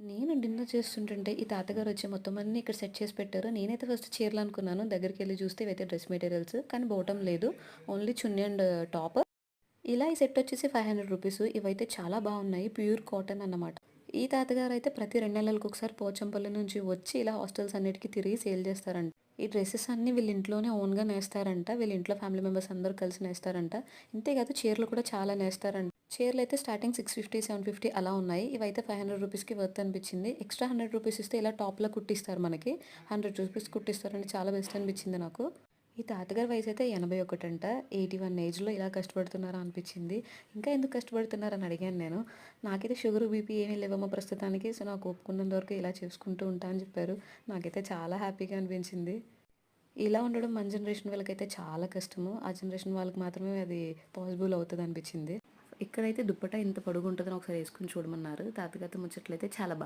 నేను డిన్నర్ చేస్తుంటుంటే ఈ తాతగారు వచ్చి మొత్తం అన్నీ ఇక్కడ సెట్ చేసి పెట్టారు. నేనైతే ఫస్ట్ చీరలు అనుకున్నాను. దగ్గరికెళ్ళి చూస్తే ఇవైతే డ్రెస్ మెటీరియల్స్. కానీ బాటమ్ లేదు. Only chunni and top. ఇలా ఈ సెట్ వచ్చేసి రూ. 500. ఇవైతే చాలా బాగున్నాయి. ప్యూర్ కాటన్ అన్నమాట. ఈ తాతగారైతే ప్రతి 2 నెలలకు ఒకసారి పోచంపల్లి నుంచి వచ్చి ఇలా హాస్టల్స్ అన్నిటికి తిరిగి సేల్ చేస్తారంట. ఈ డ్రెసెస్ అన్నీ వీళ్ళ ఇంట్లోనే ఓన్‌గా నేస్తారంట. వీళ్ళ ఇంట్లో ఫ్యామిలీ మెంబర్స్ అందరూ కలిసి నేస్తారంట. ఇంతే కాదు చీరలు కూడా చాలా నేస్తారంట. చీరలయితే స్టార్టింగ్ 650, 750 అలా ఉన్నాయి. ఇవైతే రూ. 500కి వర్త్ అనిపించింది. ఎక్స్‌ట్రా రూ. 100 ఇస్తే ఇలా టాప్‌లా కుట్టిస్తారు మనకి. రూ. 100 కుట్టిస్తారంటే చాలా బెస్ట్ అనిపించింది నాకు. ఈ తాతగారి వయసైతే 81 అంట. 81 ఏజ్‌లో ఇలా కష్టపడుతున్నారా అనిపించింది. ఇంకా ఎందుకు కష్టపడుతున్నారని అడిగాను నేను. నాకైతే షుగర్, బీపీ ఏమీ లేవమ్మా ప్రస్తుతానికి. సో, నాకు ఓపికున్నంత వరకు ఇలా చేసుకుంటూ ఉంటా అని చెప్పారు. నాకైతే చాలా హ్యాపీగా అనిపించింది. ఇలా ఉండడం మన జనరేషన్ వాళ్ళకైతే చాలా కష్టము. ఆ జనరేషన్ వాళ్ళకి మాత్రమే అది పాసిబుల్ అవుతదనిపించింది. ఇక్కడైతే దుప్పట్టా ఇంత పొడుగుంటదని ఒకసారి ఏసుకొని చూడమన్నారు. తాతగారితో ముచ్చట్లయితే చాలా